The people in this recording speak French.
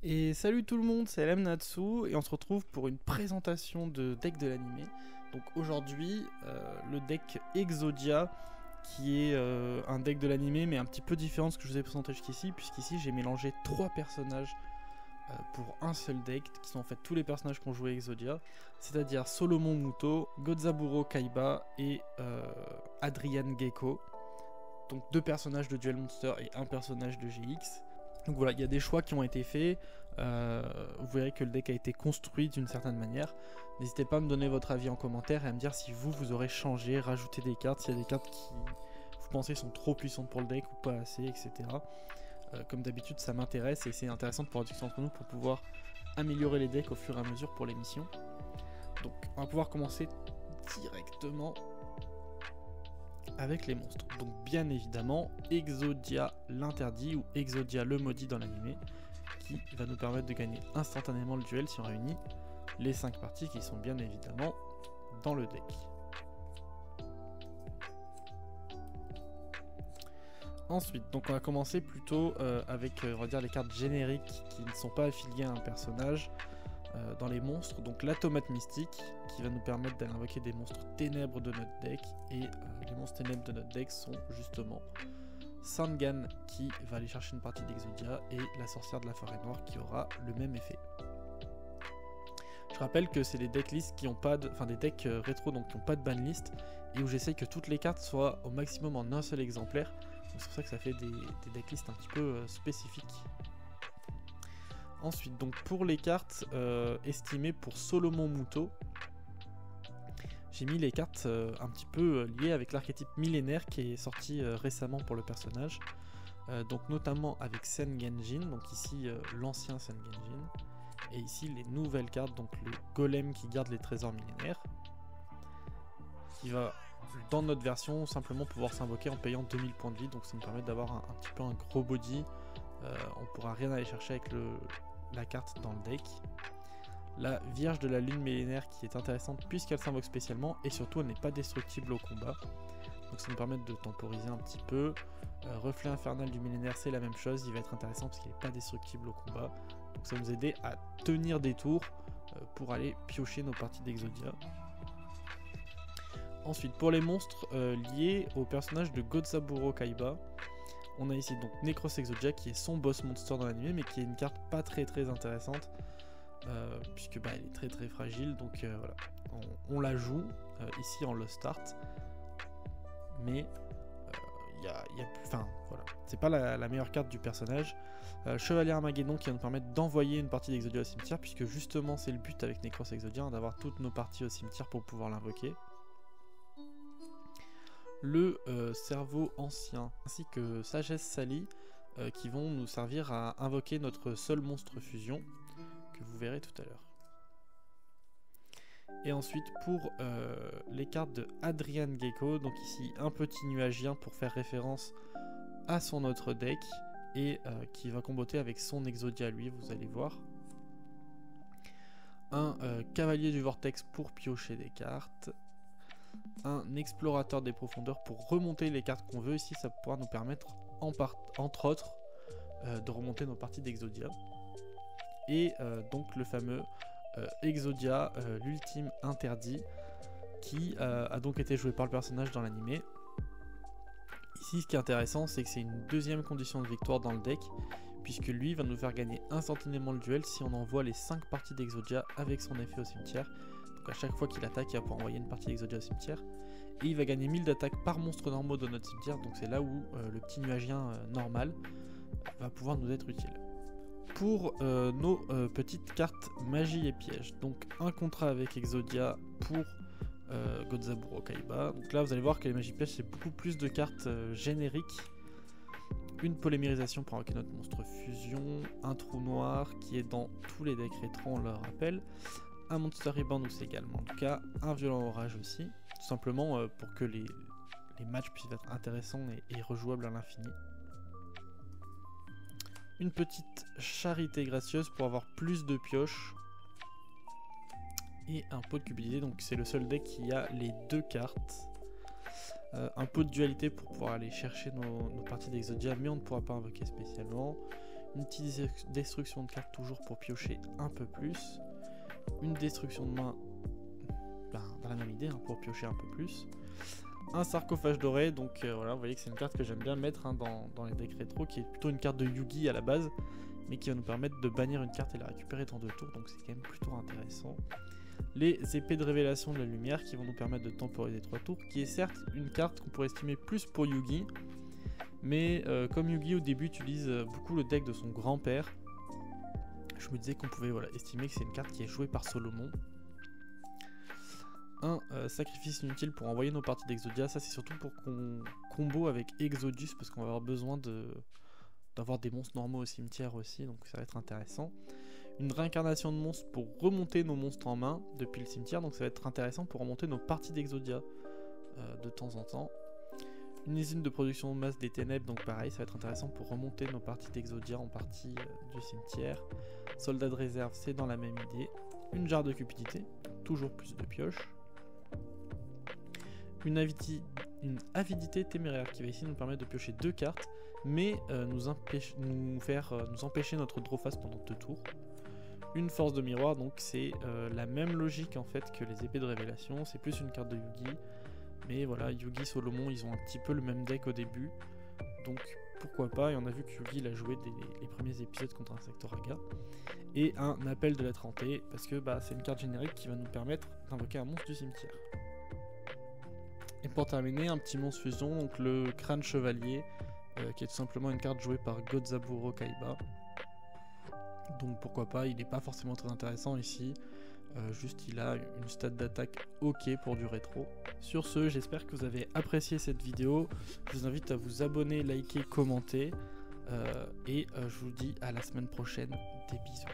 Et salut tout le monde, c'est LM Natsu et on se retrouve pour une présentation de deck de l'animé. Donc aujourd'hui, le deck Exodia, qui est un deck de l'animé mais un petit peu différent de ce que je vous ai présenté jusqu'ici, puisqu'ici j'ai mélangé 3 personnages pour un seul deck, qui sont en fait tous les personnages qu'on joué Exodia, c'est-à-dire Solomon Muto, Godzaburo Kaiba et Adrian Gecko. Donc 2 personnages de Duel Monster et un personnage de GX. Donc voilà, il y a des choix qui ont été faits, vous verrez que le deck a été construit d'une certaine manière. N'hésitez pas à me donner votre avis en commentaire et à me dire si vous aurez changé, rajouté des cartes, s'il y a des cartes qui vous pensez sont trop puissantes pour le deck ou pas assez, etc. Comme d'habitude, ça m'intéresse et c'est intéressant de pouvoir discuter entre nous pour pouvoir améliorer les decks au fur et à mesure pour l'émission. Donc on va pouvoir commencer directement avec les monstres. Donc bien évidemment Exodia l'interdit ou Exodia le maudit dans l'animé, qui va nous permettre de gagner instantanément le duel si on réunit les 5 parties qui sont bien évidemment dans le deck. Ensuite, donc on va commencer plutôt avec on va dire les cartes génériques qui ne sont pas affiliées à un personnage dans les monstres. Donc la tomate mystique qui va nous permettre d'aller invoquer des monstres ténèbres de notre deck, et les monstres ténèbres de notre deck sont justement Sangan qui va aller chercher une partie d'Exodia et la sorcière de la forêt noire qui aura le même effet. Je rappelle que c'est des decklists qui ont pas de, enfin des decks rétro donc qui n'ont pas de banlist et où j'essaye que toutes les cartes soient au maximum en un seul exemplaire. C'est pour ça que ça fait des decklists un petit peu spécifiques. Ensuite, donc pour les cartes estimées pour Solomon Muto, j'ai mis les cartes un petit peu liées avec l'archétype millénaire qui est sorti récemment pour le personnage. Donc notamment avec Sen Genjin, donc ici l'ancien Sen Genjin, et ici les nouvelles cartes, donc le golem qui garde les trésors millénaires, qui va dans notre version simplement pouvoir s'invoquer en payant 2000 points de vie, donc ça me permet d'avoir un petit peu un gros body. On pourra rien aller chercher avec la carte dans le deck. La Vierge de la Lune millénaire qui est intéressante puisqu'elle s'invoque spécialement et surtout elle n'est pas destructible au combat. Donc ça nous permet de temporiser un petit peu. Reflet infernal du millénaire, c'est la même chose, il va être intéressant parce qu'il n'est pas destructible au combat. Donc ça va nous aider à tenir des tours pour aller piocher nos parties d'Exodia. Ensuite pour les monstres liés au personnage de Godzaburo Kaiba, on a ici donc Necros Exodia qui est son boss monster dans l'anime mais qui est une carte pas très intéressante. Puisque elle est très fragile, donc voilà, on la joue ici en lost start, mais voilà, c'est pas la meilleure carte du personnage. Chevalier Armageddon qui va nous permettre d'envoyer une partie d'Exodia au cimetière, puisque justement c'est le but avec Necros Exodia, d'avoir toutes nos parties au cimetière pour pouvoir l'invoquer. Le cerveau ancien ainsi que Sagesse Sali qui vont nous servir à invoquer notre seul monstre fusion, que vous verrez tout à l'heure. Et ensuite pour les cartes de Adrian Gecko, donc ici un petit nuagien pour faire référence à son autre deck et qui va comboter avec son Exodia lui, vous allez voir. Un cavalier du vortex pour piocher des cartes. Un explorateur des profondeurs pour remonter les cartes qu'on veut. Ici ça pourra nous permettre entre autres de remonter nos parties d'Exodia. Et donc le fameux Exodia, l'ultime interdit, qui a donc été joué par le personnage dans l'animé. Ici ce qui est intéressant c'est que c'est une deuxième condition de victoire dans le deck, puisque lui va nous faire gagner instantanément le duel si on envoie les 5 parties d'Exodia avec son effet au cimetière. Donc à chaque fois qu'il attaque il va pouvoir envoyer une partie d'Exodia au cimetière. Et il va gagner 1000 d'attaque par monstre normaux dans notre cimetière, donc c'est là où le petit nuagien normal va pouvoir nous être utile. Pour nos petites cartes magie et piège, donc un contrat avec Exodia pour Godzaburo Kaiba. Donc là vous allez voir que les magies pièges c'est beaucoup plus de cartes génériques. Une polymérisation pour invoquer notre monstre fusion, un trou noir qui est dans tous les decks rétro, on le rappelle, un monster rebound où c'est également le cas, un violent orage aussi, tout simplement pour que les matchs puissent être intéressants et rejouables à l'infini. Une petite charité gracieuse pour avoir plus de pioches. Et un pot de cupidité, donc c'est le seul deck qui a les 2 cartes. Un pot de dualité pour pouvoir aller chercher nos parties d'Exodia, mais on ne pourra pas invoquer spécialement. Une petite destruction de carte toujours pour piocher un peu plus. Une destruction de main, dans la même idée, hein, pour piocher un peu plus. Un sarcophage doré, donc voilà, vous voyez que c'est une carte que j'aime bien mettre hein, dans les decks rétro, qui est plutôt une carte de Yugi à la base, mais qui va nous permettre de bannir une carte et la récupérer dans 2 tours, donc c'est quand même plutôt intéressant. Les épées de révélation de la lumière, qui vont nous permettre de temporiser 3 tours, qui est certes une carte qu'on pourrait estimer plus pour Yugi, mais comme Yugi au début utilise beaucoup le deck de son grand-père, je me disais qu'on pouvait estimer que c'est une carte qui est jouée par Solomon. Un sacrifice inutile pour envoyer nos parties d'Exodia, ça c'est surtout pour qu'on combo avec Exodus, parce qu'on va avoir besoin d'avoir des monstres normaux au cimetière aussi, donc ça va être intéressant. Une réincarnation de monstres pour remonter nos monstres en main depuis le cimetière, donc ça va être intéressant pour remonter nos parties d'Exodia de temps en temps. Une usine de production de masse des ténèbres, donc pareil, ça va être intéressant pour remonter nos parties d'Exodia en partie du cimetière. Soldat de réserve, c'est dans la même idée. Une jarre de cupidité, toujours plus de pioches. Une avidité téméraire qui va ici nous permettre de piocher 2 cartes, mais nous empêcher notre draw phase pendant 2 tours. Une force de miroir, donc c'est la même logique en fait que les épées de révélation, c'est plus une carte de Yugi. Mais voilà, Yugi, Solomon, ils ont un petit peu le même deck au début, donc pourquoi pas, et on a vu que Yugi l'a joué les premiers épisodes contre Insectoraga. Et un appel de lettre hantée, parce que c'est une carte générique qui va nous permettre d'invoquer un monstre du cimetière. Et pour terminer, un petit monstre fusion, donc le crâne chevalier, qui est tout simplement une carte jouée par Godzaburo Kaiba. Donc pourquoi pas, il n'est pas forcément très intéressant ici. Juste il a une stat d'attaque ok pour du rétro. Sur ce, j'espère que vous avez apprécié cette vidéo. Je vous invite à vous abonner, liker, commenter. Et je vous dis à la semaine prochaine. Des bisous.